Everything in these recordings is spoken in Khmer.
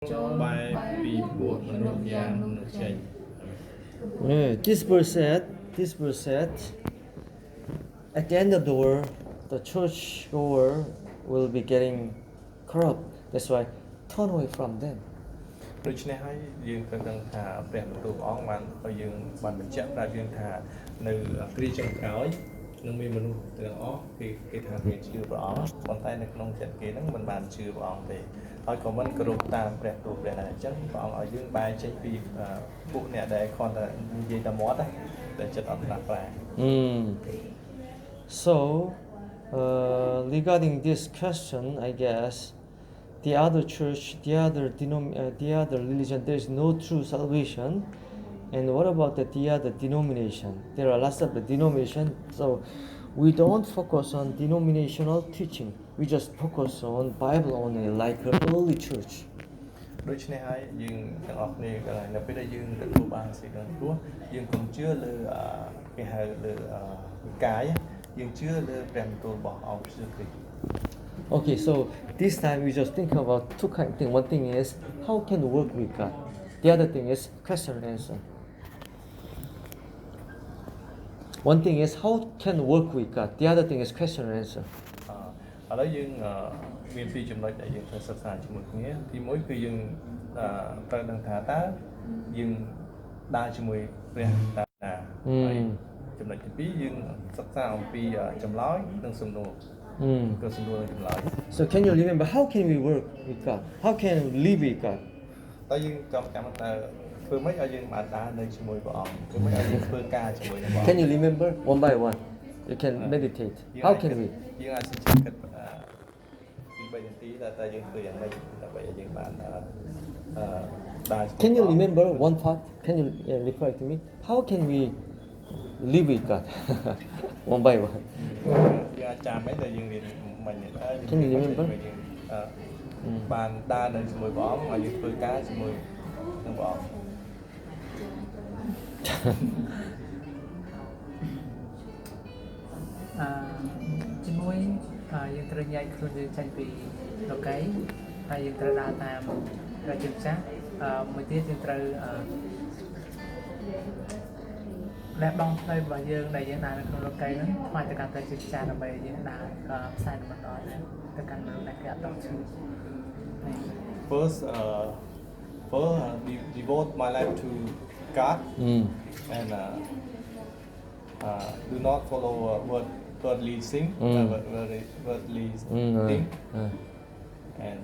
This verse said, at the end of the world, the church goer will be getting corrupt. That's why turn away from them. ដូច្នេះហើយយើងត្រូវដឹងថាព្រះបន្ទូលព្រះអង្គបានឲ្យយើងបានបញ្ជាក់ប្រាប់យើងថានៅគ្រាចុងក្រោយនឹងមានមនុស្សទាំងអស់គេថាគេជឿព្រះអង្គប៉ុន្តែនៅក្នុងចិត្តគេហ្នឹងមិនបានជឿព្រះអង្គទេហើយក៏មិនគោរពតាមព្រះទូលព្រះដែរអញ្ចឹងព្រះអង្គឲ្យយើងបែរចេញពីពួកអ្នកដែលគ្រាន់តែនិយាយតែមាត់តែចិត្តអត់ស្ដាប់ប្រា So regarding this question, I guess the other church, the other religion, there is no true salvation. And what about the other denomination? There are lots of the denomination. So we don't focus on denominational teaching. We just focus on Bible only, like the early church. ដូច្នេះហើយយើងទាំងអស់គ្នាកន្លែងនៅពេលដែលយើងទទួលបានសេចក្តីព្រោះយើងកុំជឿលើគេហៅលើវិកាយយើងជឿលើព្រះបន្ទូលរបស់អង្គព្រះគ្រីស្ទ Okay, so this time we just think about two kind of things. One thing is how can we work with God. The other thing is question and answer. One thing is how can we work with God. The other thing is question and answer. ឥឡូវយើងមានពីរចំណុចដែលយើងត្រូវសិក្សាជាមួយគ្នាទីមួយគឺយើងត្រូវដឹងថាតើយើងដើរជាមួយព្រះតាណាហើយចំណុចទីពីរយើងសិក្សាអំពីចម្លើយនិងសំណួរគឺសំណួរនិងចម្លើយ So can you remember how can we work with God? How can we live with God? តើយើងចាំតើធ្វើម៉េចឲ្យយើងបានដើរនៅជាមួយព្រះអង្គធ្វើម៉េចឲ្យយើងធ្វើការជាមួយនឹងព្រះអង្គ Can you remember one by one? You can meditate. How can we? យើងអាចគិតពី3នាទីតែយើងធ្វើយ៉ាងម៉េចដើម្បីឲ្យយើងបានដើរ Can you remember one part? Can you refer to me? How can we live with God? One by one. យើងអាចចាំមែនតែយើងរៀនមិញនេះ Can you remember? បានដើរនៅជាមួយព្រះអង្គហើយយើងធ្វើការជាមួយនឹងព្រះអង្គ ជាមួយយើងត្រូវញែកខ្លួនយើងចេញពីលោកីហើយយើងត្រូវដើរតាមព្រះជន្មចាស់មួយទៀតយើងត្រូវលះបង់ផ្លូវរបស់យើងដែលយើងដើរនៅក្នុងលោកីហ្នឹងថ្វាយទៅកាន់ព្រះជន្មចាស់ដើម្បីយើងដើរផ្សាយបន្តទៅកាន់មនុស្សដែលគេអត់ដល់ជឿ First devote my life to God and do not follow worldly thing worldly thing and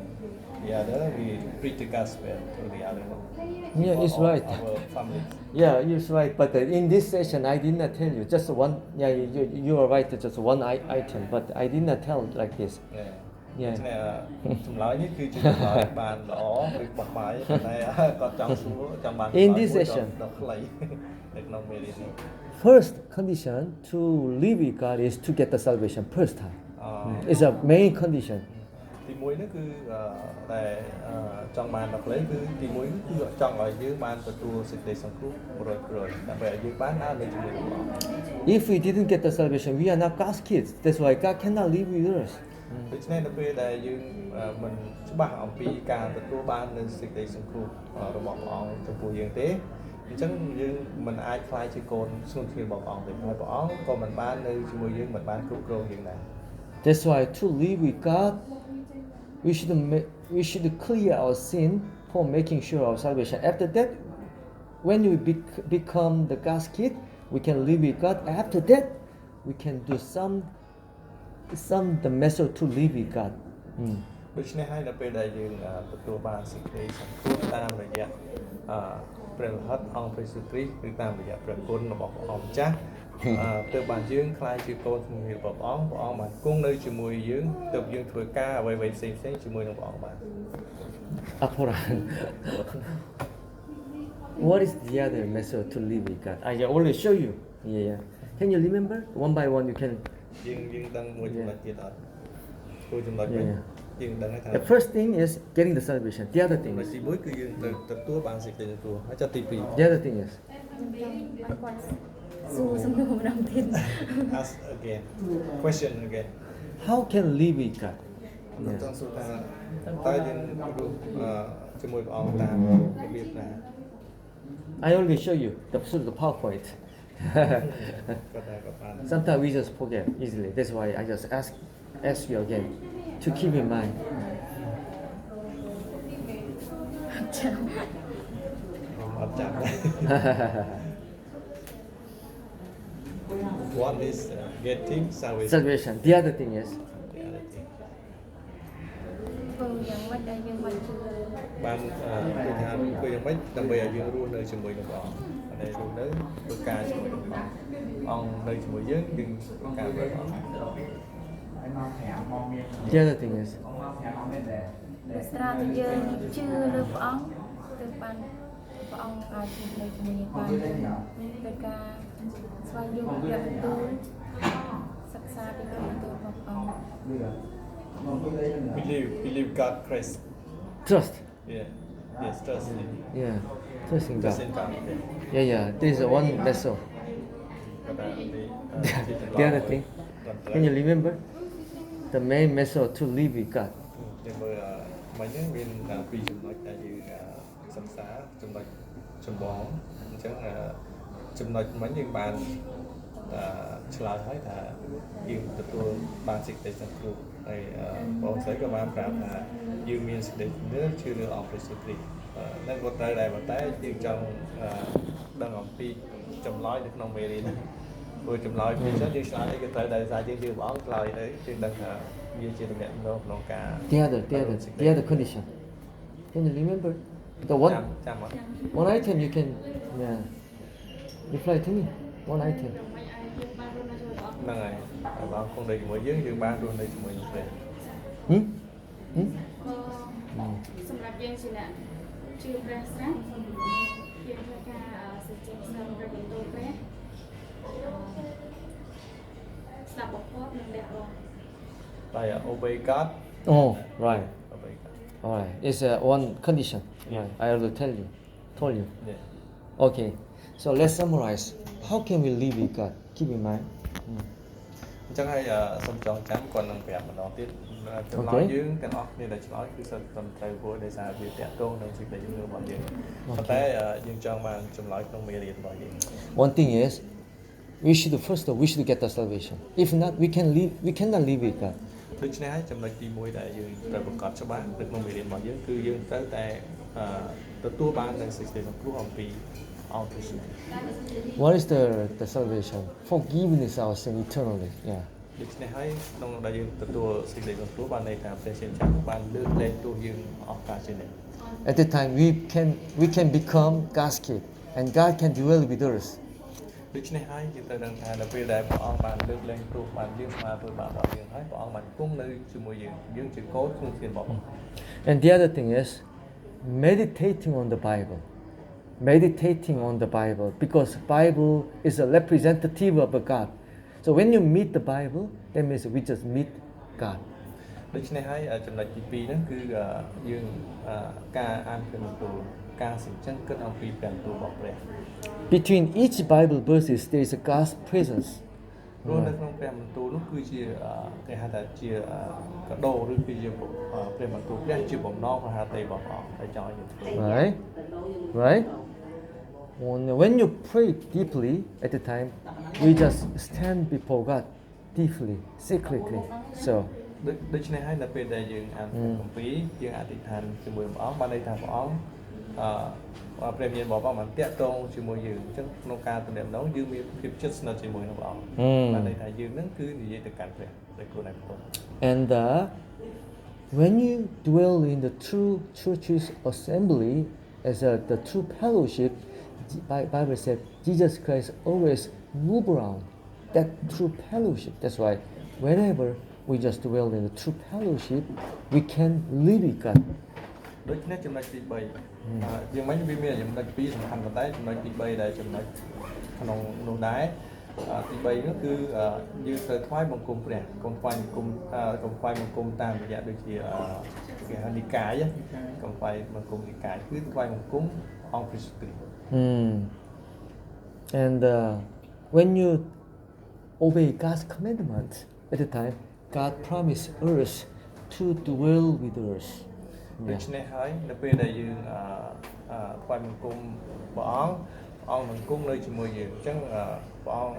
the other we preach the gospel to the other Yeah, it's right. our family. Yeah, it's right. But in this session, I did not tell you just one. Yeah, you are right. Just one item, but I did not tell like this. Yeah. ចម្លើយនេះគឺជាចម្លើយបានល្អឬបោះបាយតែគាត់ចង់សួរចង់បាន In this session ដល់ខ្លីនៅក្នុងមេរៀននេះ First condition to live with God is to get the salvation first time. It's a main condition. ទីមួយនេះគឺតែចង់បានដល់ខ្លីគឺទីមួយគឺចង់ឲ្យយើងបានទទួលសេចក្តីសង្គ្រោះ 100% ដើម្បីឲ្យយើងបានដើរនៅជាមួយព្រះអង្គ If we didn't get the salvation, we are not God's kids. That's why God cannot live with us. ដូច្នេះនៅពេលដែលយើងមិនច្បាស់អំពីការទទួលបាននូវសេចក្តីសង្គ្រោះរបស់ព្រះអង្គចំពោះយើងទេអញ្ចឹងយើងមិនអាចខ្លាយជាកូនស្នូលគ្នារបស់ព្រះអង្គទេហើយព្រះអង្គក៏មិនបាននៅជាមួយយើងមិនបានគ្រប់គ្រងយើងដែរ That's why to live with God, we should clear our sin for making sure of salvation. After that, when we become the God's kid, we can live with God. After that, we can do some the method to live with God. ដូច្នេះហើយនៅពេលដែលយើងទទួលបានសេចក្តីសង្គ្រោះតាមរយៈព្រះរហ័តអង្គព្រះយេស៊ូវគ្រីស្ទឬតាមរយៈព្រះគុណរបស់ព្រះអង្គម្ចាស់ទើបបានយើងខ្លាយជាកូនស្នូលគ្នារបស់ព្រះអង្គបានគង់នៅជាមួយយើងទើបយើងធ្វើការអ្វីៗផ្សេងៗជាមួយនឹងព្រះអង្គបាន What is the other method to live with God? I can only show you. Yeah. Can you remember? One by one you can. យើងដឹងមួយចំណុចទៀតអត់មួយចំណុចវិញយើងដឹងថា The first thing is getting the salvation. The other thing is. ទីមួយគឺយើងត្រូវទទួលបានសេចក្តីសង្គ្រោះហើយចាប់ទី2 The other thing is. Ask again question again How can live with God? ចង់សួរថា តើយើងរស់ជាមួយព្រះអង្គតាមរបៀបណា I already show you the PowerPoint. ក៏តែក៏បាន Sometimes we just forget easily. That's why I just ask you again to keep in mind. អត់ចាំ One is getting salvation. Salvation. The other thing is The other thing. ធ្វើយ៉ាងម៉េចដែលយើងមិនជឿ បានគឺថាគឺយ៉ាងម៉េចដើម្បីឲ្យយើងរស់នៅជាមួយនឹងព្រះអង្គហើយរស់នៅធ្វើការជាមួយនឹងព្រះអង្គនៅជាមួយយើងធ្វើការជាមួយព្រះអង្គ the other thing is ដោយសារតែយើងជឿលើព្រះអង្គទើបបានព្រះអង្គអាចនៅជាមួយយើងបានដោយការស្វែងយល់ព្រះបន្ទូលសិក្សាពីព្រះបន្ទូលរបស់ព្រះអង្គ believe God Christ. trust. Yeah. Yes, trust. Yeah, trust in Trust God. in God. Yeah. This is one vessel. The other thing, can you remember? The main method to live with God. យើងមើលមិញហ្នឹងមានពីរចំណុចដែលយើងសិក្សាចំណុចចម្បងអញ្ចឹងចំណុចមិញយើងបានឆ្លើយហើយថាយើងទទួលបានសេចក្តីសង្គ្រោះហើយបងស្រីក៏បានប្រាប់ថាយើងមានសេចក្តីជំនឿជឿលើអង្គព្រះយេស៊ូវគ្រីស្ទហ្នឹងក៏ត្រូវដែរប៉ុន្តែយើងចង់ដឹងអំពីចម្លើយនៅក្នុងមេរៀនហ្នឹងព្រោះចម្លើយពីចឹងយើងឆ្លើយអីក៏ត្រូវដែរសារយើងជឿព្រះអង្គឆ្លើយទៅយើងដឹងថាវាជាទំនាក់ទំនងក្នុងការ The other condition. Can you remember? The ចាំមក one item you can reply to me. One item. ហ្នឹងហើយបងគង់នៅជាមួយយើងបានរស់នៅជាមួយនឹងព្រះ Hmm? Hmm? សម្រាប់យើងជាអ្នកជឿព្រះស្រាប់យើងធ្វើការសេចក្តីស្ដាប់ព្រះបន្ទូលព្រះស្ដាប់បំផុតនិងលះបង់ តែ obey God Oh, right. obey God All right. It's one condition. Right. I already told you. yeah Okay. So let's summarize. How can we live with God? Keep in mind. អញ្ចឹងហើយសូមចងចាំគាត់នឹងប្រាប់ម្ដងទៀតចម្លើយយើងទាំងអស់គ្នាដែលឆ្លើយគឺសិតត្រឹមត្រូវព្រោះដោយសារវាតាក់ទងនឹងសេចក្តីជំនឿរបស់យើងប៉ុន្តែយើងចង់បានចម្លើយក្នុងមេរៀនរបស់យើង One thing is, we should get the salvation. If not, we cannot live with God. ដូច្នេះហើយចំណុចទី1ដែលយើងត្រូវប្រកាសច្បាស់នៅក្នុងមេរៀនរបស់យើងគឺយើងត្រូវតែទទួលបាននូវសេចក្តីសង្គ្រោះអំពីអង្គព្រះយេស៊ូវ What is the salvation? Forgiveness of our sin eternally. Yeah. ដូច្នេះហើយក្នុងដែលយើងទទួលសេចក្តីសង្គ្រោះបានន័យថាព្រះជាម្ចាស់បានលើកលែងទោសយើងអស់កលជានិច្ច At that time, we can become God's kid, and God can dwell with us. ដូច្នេះហើយយើងត្រូវដឹងថានៅពេលដែលព្រះអង្គបានលើកលែងទោសបានយើងស្មើធ្វើបាបរបស់យើងហើយព្រះអង្គបានគង់នៅជាមួយយើងជាកូនក្នុងធានរបស់ព្រះអង្គ And the other thing is, meditating on the Bible. Meditating on the Bible, because Bible is a representative of God. So when you meet the Bible, that means we just meet God. ដូច្នេះហើយចំណុចទី2ហ្នឹងគឺយើងការអានព្រះបន្ទូលការសិញ្ចឹងគិតអំពីព្រះបន្ទូលរបស់ព្រះ Between each Bible verses, there is a God's presence. ព្រោះនៅក្នុងព្រះបន្ទូលនោះគឺជាគេហៅថាជាកដោឬគឺជាព្រះបន្ទូលព្រះជាបំណងប្រហាតីរបស់ព្រះអង្គដែលចង់ឲ្យយើងធ្វើ Right? When you pray deeply at the time, we just stand before God deeply, secretly. So, ដូច្នេះហើយនៅពេលដែលយើងអានព្រះគម្ពីរយើងអធិដ្ឋានជាមួយព្រះអង្គបានន័យថាព្រះអង្គព្រះមានរបស់ព្រះអង្គបានតាក់ទងជាមួយយើងអញ្ចឹងក្នុងការទំនាក់ទំនងយើងមានភាពជិតស្និទ្ធជាមួយនឹងព្រះអង្គបានន័យថាយើងនឹងគឺនិយាយទៅកាន់ព្រះដោយខ្លួនឯងផ្ទាល់ and when you dwell in the true church's assembly as the true fellowship, Bible said Jesus Christ always move around that true fellowship. That's why whenever we just dwell in the true fellowship, we can live with God. ដូច្នេះចំណុចទី3យើងមិញវាមានចំណុច2សំខាន់ប៉ុន្តែចំណុចទី3ដែលចំណុចក្នុងនោះដែរទី3នោះគឺយើងត្រូវថ្វាយបង្គំព្រះកុំថ្វាយបង្គំតាមរយៈដូចជាគេហៅនិកាយកុំថ្វាយបង្គំនិកាយគឺថ្វាយបង្គំអង្គព្រះយេស៊ូវគ្រីស្ទ And when you obey God's commandments at the time, God promised us to dwell with us. ដូ Yeah. ច្នេះហើយនៅពេលដែលយើងថ្វាយបង្គំព្រះអង្គនឹងគង់នៅជាមួយយើងអញ្ចឹងព្រះអង្គ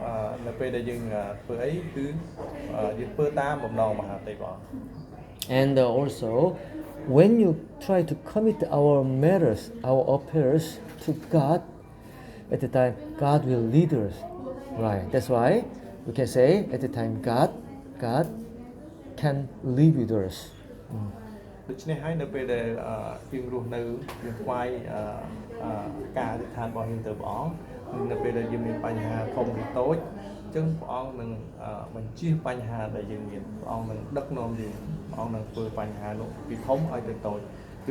នៅពេលដែលយើងធ្វើអីគឺយើងធ្វើតាមបំណងមហាទេពព្រះអង្គ And also, when you try to commit our matters, our affairs to God, at the time God will lead us. Right. That's why we can say at the time God can live with us. ដូច្នេះហើយនៅពេលដែលយើងរស់នៅយើងថ្វាយការអធិដ្ឋានរបស់យើងទៅព្រះអង្គនៅពេលដែលយើងមានបញ្ហាធំឬតូចអញ្ចឹងព្រះអង្គនឹងបញ្ជៀសបញ្ហាដែលយើងមានព្រះអង្គនឹងដឹកនាំយើងព្រះអង្គនឹងធ្វើបញ្ហានោះពីធំឲ្យទៅតូច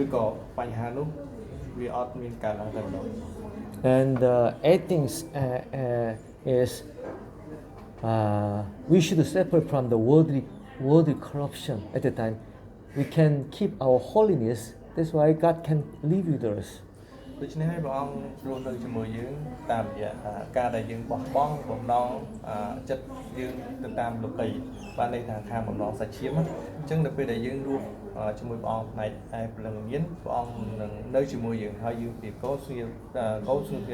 ឬក៏បញ្ហានោះវាអត់មានកើតឡើងតែម្ដង And eight things is we should separate from the worldly corruption at the time. We can keep our holiness. That's why God can live with us. ដូច្នេះហើយព្រះអង្គរស់នៅជាមួយយើងតាមរយៈការដែលយើងបោះបង់បំណងចិត្តយើងទៅតាមលោកីបានន័យថាខាងបំណងសាច់ឈាមអញ្ចឹងនៅពេលដែលយើងរស់ជាមួយព្រះអង្គផ្នែកឯព្រលឹងមានព្រះអង្គនឹងនៅជាមួយយើងហើយយើងជាកូនស្ងៀម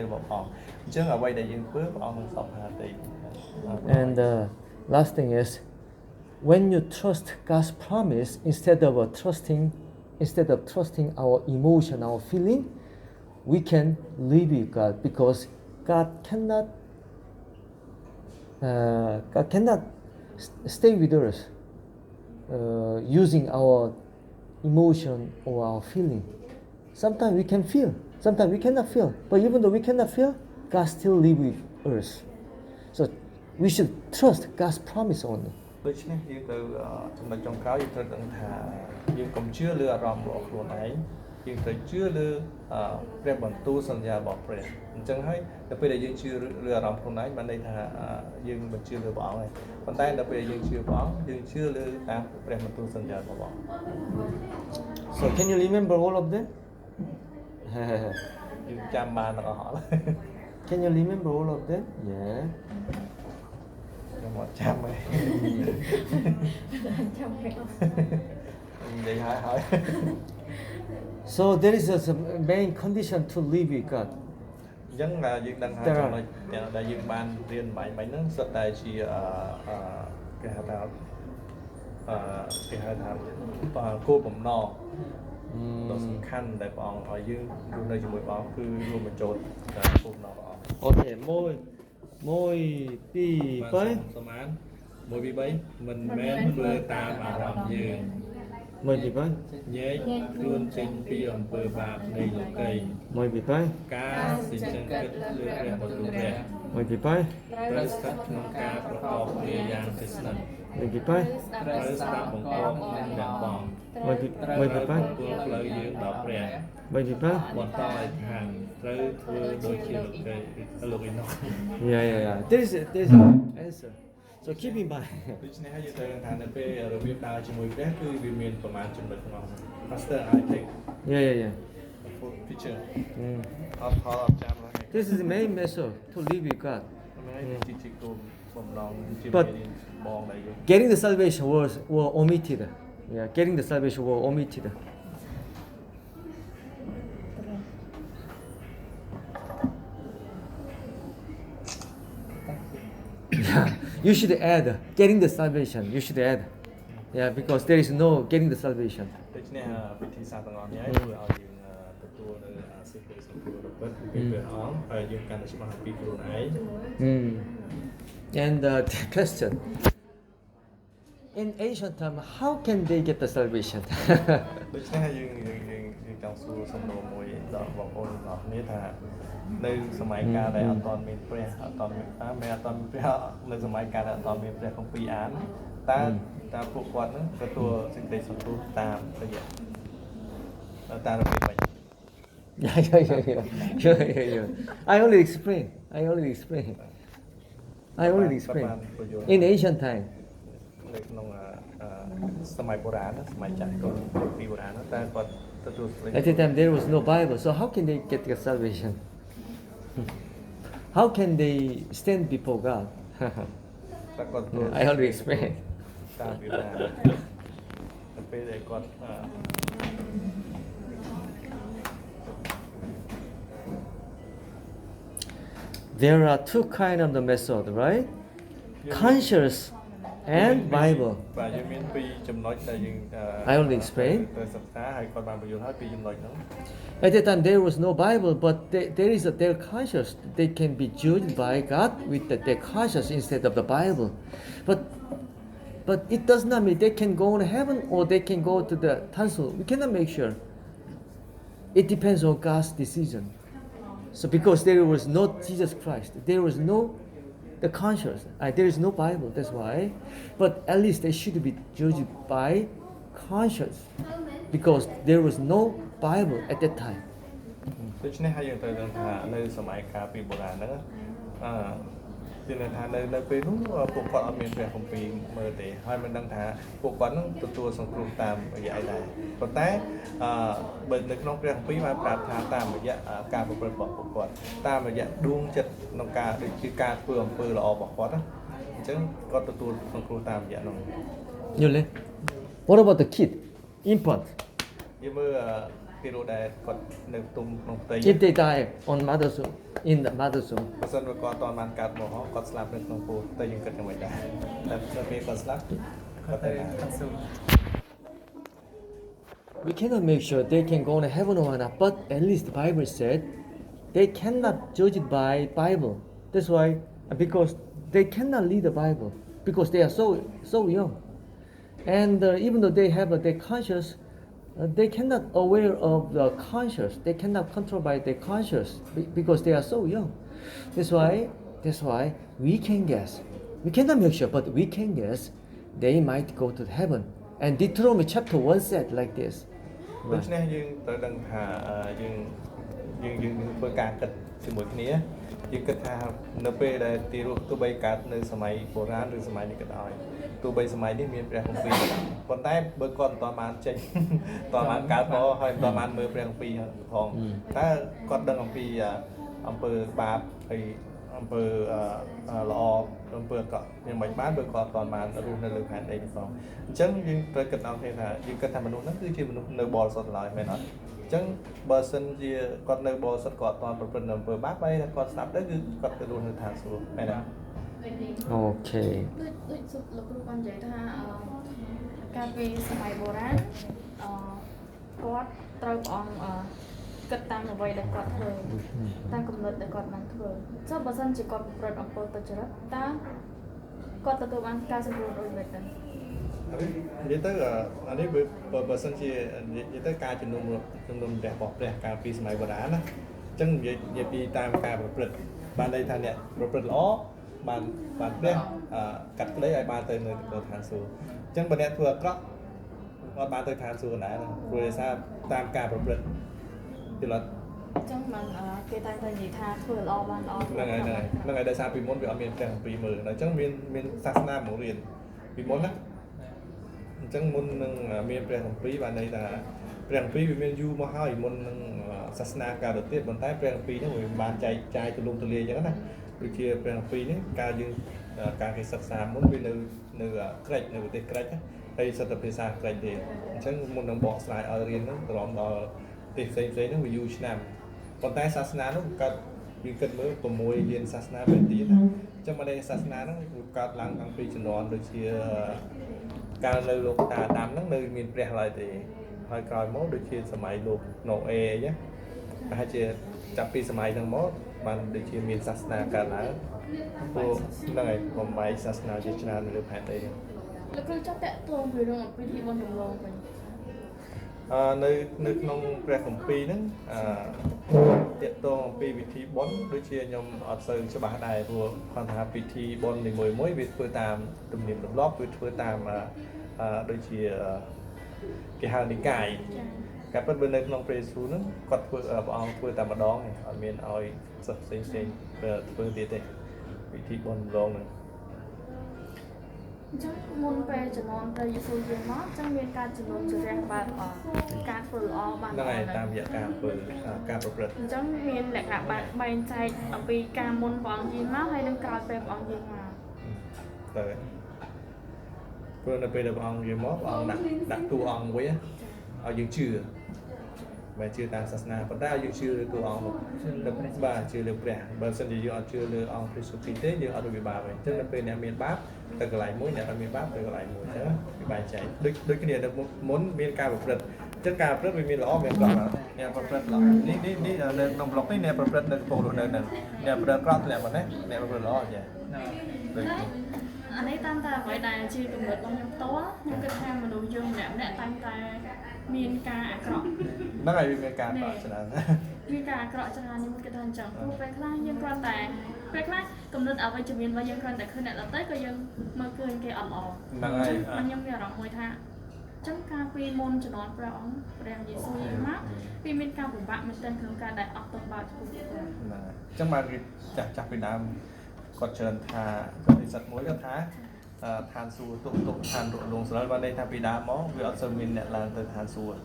របស់ព្រះអង្គអញ្ចឹងអ្វីដែលយើងធ្វើព្រះអង្គនឹងសពហាទៅ And last thing is, when you trust God's promise instead of trusting our emotion, our feeling, we can live with God because God cannot stay with us using our emotion or our feeling. Sometimes we can feel, sometimes we cannot feel. But even though we cannot feel, God still live with us. So we should trust God's promise only. ដូច្នេះយើងទៅចំណុចចុងក្រោយយើងត្រូវដឹងថាយើងកុំជឿលើអារម្មណ៍របស់ខ្លួនឯងយើងត្រូវជឿលើព្រះបន្ទូលសន្យារបស់ព្រះអញ្ចឹងហើយដល់ពេលដែលយើងជឿលើអារម្មណ៍ខ្លួនឯងបានន័យថាយើងមិនជឿលើព្រះអង្គទេប៉ុន្តែដល់ពេលយើងជឿព្រះអង្គយើងជឿលើតាមព្រះបន្ទូលសន្យារបស់ព្រះអង្គ So can you remember all of them? យើងចាំបានទាំងអស់ហើយ Can you remember all of them? Yeah. ខ្ញុំអត់ចាំទេ ចាំគេអស់ និយាយហើយ So there is a main condition to live with God. អញ្ចឹងយើងដឹងថាចំណុចដែលយើងបានរៀនបាញ់ហ្នឹងសុទ្ធតែជាគេហៅថាគោលបំណងដ៏សំខាន់ដែលព្រះអង្គឲ្យយើងរស់នៅជាមួយព្រះអង្គគឺរួមបញ្ចូលតាមគោលបំណងព្រះអង្គ Okay, mỗi pi បាទ bảy, សមាន1 2 3មិនមែនធ្វើតាមអារម្មណ៍យើង mỗi pi bảy, ញែកខ្លួនចេញពីអំពើបាបនៃលោកី mỗi pi bảy, ការសិញ្ចឹងគិតលើព្រះបន្ទូលព្រះ mỗi pi bảy, ត្រូវស្ថិតក្នុងការប្រកបគ្នាយ៉ាងជិតស្និទ្ធ mỗi pi bảy, ត្រូវស្ដាប់បង្គាប់នឹងព្រះបង mỗi pi ត្រូវ bảy, ទទួលផ្លូវយើងដល់ព្រះ mỗi pi bảy. បន្តឲ្យខាងត្រូវធ្វើដូចជាលោកឯនោះ Yeah. There is an answer. So keep in mind. ដូច្នេះហើយយើងត្រូវដឹងថានៅពេលរបៀបដើរជាមួយព្រះគឺវាមានប្រមាណចំណុចក្នុង Pastor I think Yeah. full picture Mm. អត់ផលអត់ចាំឡើយ This is the main method to live with God. ហ្នឹងហើយជាគោលបំណងជា But- មេរៀនបងដែលយើង Getting the salvation were omitted. Yeah, getting the salvation were omitted. Yeah, you should add getting the salvation. You should add. Yeah, because there is no getting the salvation. ដូច្នេះវិធីសាស្ត្រទាំងអស់នេះហើយធ្វើឲ្យយើងទទួលនៅសេចក្តីសុខពីព្រះពីព្រះអង្គហើយយើងកាន់តែច្បាស់អំពីខ្លួនឯង And the question: in ancient time, how can they get the salvation? ដូច្នេះហើយយើងចង់សួរសំណួរមួយដល់បងប្អូនទាំងអស់គ្នាថានៅសម័យកាលដែលអត់ទាន់មានព្រះអត់ទាន់មានព្រះនៅសម័យកាលដែលអត់ទាន់មានព្រះគម្ពីរអានតើពួកគាត់នឹងទទួលសេចក្តីសុខតាមរយៈតាមរបៀបម៉េច Yeah. I already explained. In ancient time, នៅក្នុងសម័យបុរាណសម័យចាស់គម្ពីរបុរាណតែគាត់ទទួលសេចក្តី at the time there was no Bible, so how can they get the salvation? How can they stand before God? តែគាត់ទទួល I already explained. តាមវិធាន ពេលដែលគាត់ There are two kind of the method, right? Conscious and Bible. បាទយើងមានពីរចំណុចដែលយើង I only explain. ទៅសិក្សាហើយគាត់បានបញ្យល់ហើយពីរចំណុចហ្នឹង At that time there was no Bible, but there is their conscience. They can be judged by God with their conscience instead of the Bible. But it does not mean they can go to heaven or they can go to the tansu. We cannot make sure. It depends on God's decision. So because there was no Jesus Christ, there was no the conscience. There is no Bible. That's why. But at least they should be judged by conscience, because there was no Bible at that time. ដូច្នេះហើយយើងត្រូវដឹងថានៅសម័យកាលពីបុរាណហ្នឹងពីន័យថានៅពេលនោះពួកគាត់អត់មានព្រះគម្ពីរមើលទេហើយមិនដឹងថាពួកគាត់នឹងទទួលសង្គ្រោះតាមរយៈអីដែរប៉ុន្តែបើនៅក្នុងព្រះគម្ពីរបានប្រាប់ថាតាមរយៈការប្រព្រឹត្តរបស់ពួកគាត់តាមរយៈដួងចិត្តក្នុងការដូចជាការធ្វើអំពើល្អរបស់គាត់ណាអញ្ចឹងគាត់ទទួលសង្គ្រោះតាមរយៈនោះ Yole. What about the kid, infant? យើងមើលគេរត់ដែលគាត់នៅផ្ទុំក្នុងផ្ទៃ If they die on mother's womb, in the mother's womb, បើសិនបើគាត់អត់បានកើតមកគាត់ស្លាប់នៅក្នុងពោះតែយើងគិតយ៉ាងម៉េចដែរតែពេលគាត់ស្លាប់ គាត់ទៅខាងសួគ៌ we cannot make sure they can go to heaven or not. But at least the Bible said they cannot judge it by Bible. That's why, because they cannot read the Bible because they are so young, and even though they have their conscience, they cannot aware of the conscience. They cannot control by their conscience because they are so young. That's why we can guess. We cannot make sure, but we can guess they might go to heaven. And Deuteronomy chapter 1 said like this. ដូច្នេះយើងត្រូវដឹងថាយើងធ្វើការគិតជាមួយគ្នាយើងគិតថានៅពេលដែលទីរស់ទោះបីកើតនៅសម័យបុរាណឬសម័យនេះក៏ដោយទោះបីសម័យនេះមានព្រះគម្ពីរក៏ដោយប៉ុន្តែបើគាត់មិនបានចេញមិនបានកើតមកហើយមិនបានមើលព្រះគម្ពីរផងតើគាត់ដឹងអំពីអំពើបាបហើយអំពើល្អអំពើអាក្រក់យ៉ាងម៉េចបានបើគាត់មិនបានរស់នៅលើផែនដីនេះផងអញ្ចឹងយើងត្រូវគិតដល់គ្នាថាយើងគិតថាមនុស្សហ្នឹងគឺជាមនុស្សនៅបរិសុទ្ធឡើយមែនអត់អញ្ចឹងបើសិនជាគាត់នៅបរិសុទ្ធគាត់អត់ប្រព្រឹត្តអំពើបាបហើយគាត់ស្ដាប់ទៅគឺគាត់ទៅរស់នៅឋានសួគ៌មែនអត់ Okay. ដូចសុខលោកគ្រូបាននិយាយថាកាលពីសម័យបុរាណគាត់ត្រូវព្រះអង្គគិតតាមអ្វីដែលគាត់ធ្វើតាមកំណត់ដែលគាត់បានធ្វើចុះបើសិនជាគាត់ប្រព្រឹត្តអំពើទុច្ចរិតតើគាត់ទទួលបានការសង្គ្រោះដោយមិនដែរ និយាយទៅអានេះបើសិនជានិយាយទៅការជំនុំរបស់ព្រះកាលពីសម័យបុរាណណាអញ្ចឹងនិយាយពីតាមការប្រព្រឹត្តបានន័យថាអ្នកប្រព្រឹត្តល្អបានព្រះកាត់ក្តីឲ្យបានទៅនៅឋានសួគ៌អញ្ចឹងបើអ្នកធ្វើអាក្រក់អត់បានទៅឋានសួគ៌ដែរព្រោះដោយសារតាមការប្រព្រឹត្តទីឡត់ អញ្ចឹងមិនគេតែនិយាយថាធ្វើល្អបានល្អ ហ្នឹងហើយដោយសារពីមុនវាអត់មានព្រះគម្ពីរមើលអញ្ចឹងមានសាសនាមករៀនពីមុនណាអញ្ចឹងមុននឹងមានព្រះគម្ពីរបានន័យថាព្រះគម្ពីរវាមានយូរមកហើយមុននឹងសាសនាការទៅទៀតប៉ុន្តែព្រះគម្ពីរនេះវាបានចែកចាយទូលំទូលាយអញ្ចឹងណាដូចជាព្រះគម្ពីរនេះការគេសិក្សាមុនវានៅក្រិចនៅប្រទេសក្រិចហើយសិទ្ធិភាសាក្រិចទេអញ្ចឹងមុននឹងបកស្រាយឲ្យរៀនហ្នឹងត្រឡប់ដល់ប្រទេសផ្សេងៗហ្នឹងវាយូរឆ្នាំប៉ុន្តែសាសនានោះកើតយើងគិតមើល6លានសាសនាទៅទៀតណាអញ្ចឹងមកនៃសាសនាហ្នឹងវាកើតឡើងតាំងពីជំនាន់ដូចជាកាលនៅលោកតាអាដាមហ្នឹងនៅមានព្រះឡើយទេហើយក្រោយមកដូចជាសម័យលោកណូអេអីណាប្រហែលជាចាប់ពីសម័យហ្នឹងមកបានដូចជាមានសាសនាកើតឡើងព្រោះហ្នឹងហើយបំបីសាសនាជាច្រើននៅលើផែនដីនេះ លោកគ្រូចង់តាក់ទងពីរឿងអំពីទីបុណ្យដំឡូងវិញ នៅក្នុងព្រះគម្ពីរហ្នឹងតាក់ទងអំពីវិធីបុណ្យដូចជាខ្ញុំអត់សូវច្បាស់ដែរព្រោះគាត់ថាពិធីបុណ្យនីមួយៗវាធ្វើតាមទំនៀមទម្លាប់វាធ្វើតាមដូចជាគេហៅនិកាយការពិតបើនៅក្នុងព្រះយេស៊ូវហ្នឹងគាត់ធ្វើព្រះអង្គធ្វើតែម្ដងឯងអត់មានឲ្យសិស្សផ្សេងធ្វើទៀតទេពិធីបុណ្យដំឡូងហ្នឹង អញ្ចឹងមុនពេលជំនាន់ព្រះយេស៊ូវយាងមកអញ្ចឹងមានការជំនុំជម្រះបែបការធ្វើល្អបាន ហ្នឹងហើយតាមរយៈការធ្វើការប្រព្រឹត្ត អញ្ចឹងមានលក្ខណៈបែងចែកអំពីការមុនព្រះអង្គយាងមកហើយនឹងក្រោយពេលព្រះអង្គយាងមក ទៅ ព្រោះនៅពេលដែលព្រះអង្គនិយាយមកព្រះអង្គដាក់តួអង្គមួយឲ្យយើងជឿមិនជឿតាមសាសនាប៉ុន្តែឲ្យយើងជឿលើតួអង្គនោះបាទជឿលើព្រះបើមិនជាយើងអត់ជឿលើអង្គព្រះសុគ្រីស្ទទេយើងអត់រួចវិបាកទេអញ្ចឹងនៅពេលអ្នកមានបាបទៅកន្លែងមួយអ្នកអត់មានបាបទៅកន្លែងមួយអញ្ចឹងវាបែងចែកដូចគ្នានៅមុនមានការប្រព្រឹត្តអញ្ចឹងការប្រព្រឹត្តវាមានល្អមានអាក្រក់អ្នកប្រព្រឹត្តល្អនេះនៅក្នុងប្លុកនេះអ្នកប្រព្រឹត្តនៅកំពុងរស់នៅនឹងអ្នកប្រព្រឹត្តអាក្រក់ធ្លាប់មកនេះអ្នកប្រព្រឹត្តល្អចាដូច អានេះតាមតែអ្វីដែលជាកំណត់របស់ខ្ញុំផ្ទាល់ខ្ញុំគិតថាមនុស្សយើងម្នាក់ៗតែងតែមានការអាក្រក់ ហ្នឹងហើយវាមានការប្រច្រាន មានការអាក្រក់ច្រើនខ្ញុំគិតថាអញ្ចឹងព្រោះពេលខ្លះយើងគ្រាន់តែពេលខ្លះកំណត់អវិជ្ជមានរបស់យើងគ្រាន់តែឃើញអ្នកដទៃក៏យើងមើលឃើញគេអត់ល្អ ហ្នឹងហើយ ខ្ញុំមានអារម្មណ៍មួយថាចឹងការពីមុនជំនាន់ព្រះអង្គព្រះយេស៊ូវមកវាមានការពិបាកមែនទែនក្នុងការដែលអត់ទៅបើកចំពោះព្រះ ហ្នឹងហើយអញ្ចឹងមកគេចាស់ពីដើមគាត់ច្រើនថានិស្សិតមួយគាត់ថាឋានសួគ៌ទុកឋានរលងស្រិលបានន័យថាពីដើមមកវាអត់សូវមានអ្នកឡើងទៅឋានសួគ៌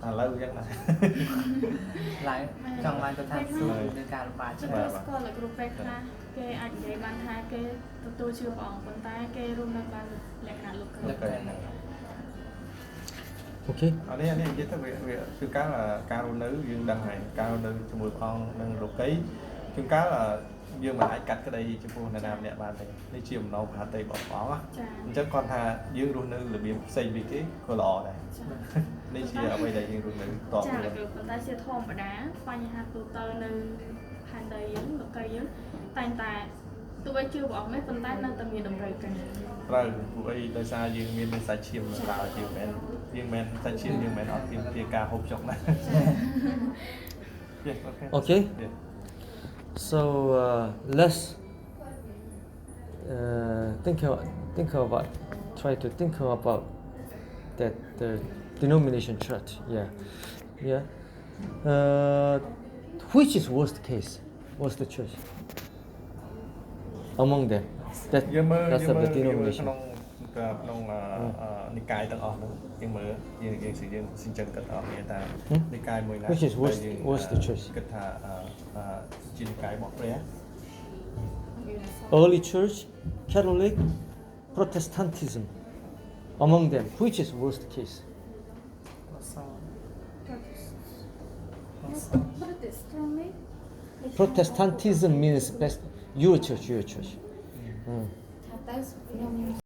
ឥឡូវអញ្ចឹងណា ឡើងចង់ឡើងទៅថាសួរនឹងការលំបាក ចឹង ច្រើន ស្គាល់តែគ្រូពេទ្យខ្លះគេអាចនិយាយបានថាគេទទួលជឿព្រះអង្គប៉ុន្តែគេរស់នៅបានលក្ខណៈលោកគ្រូ Okay. អានេះនិយាយទៅវាគឺការរស់នៅយើងដឹងហើយការរស់នៅជាមួយព្រះអង្គនិងលោកីជួនកាលយើងមិនអាចកាត់ក្តីចំពោះអ្នកណាម្នាក់បានទេនេះជាបំណងប្រហែលរបស់ព្រះអង្គអញ្ចឹងគាត់ថាយើងរស់នៅរបៀបផ្សេងពីគេក៏ល្អដែរនេះជាអ្វីដែលយើងរស់នៅតប ចា ខ្លួន ប៉ុន្តែជាធម្មតាបញ្ហាទូទៅនៅផែនដីយើងលោកីយើងតែងតែទោះបីជឿព្រះអង្គមិនប៉ុន្តែនៅតែមានតម្រូវការ ត្រូវពួកអីដោយសារយើងមានសាច់ឈាមដើរជាមែនយើងមិនសាច់ឈាមយើងមិនអត់ទាមការហូបចុកណា Okay. So let's try to think about that the denomination church. Yeah. Which is worst case? Worst church among them? យើងមើល That's យើង of មើល the ក្នុង denomination. ក្នុងនិកាយទាំងអស់នោះយើងមើលយើងសិញ្ចឹងគិតអស់គ្នាថានិកាយមួយណា Which is worst church? គិតថាជានិកាយរបស់ព្រះ Early church, Catholic, Protestantism. Among them, which is worst case? Protestantism means best. Your church. ថាទៅខ្ញុំ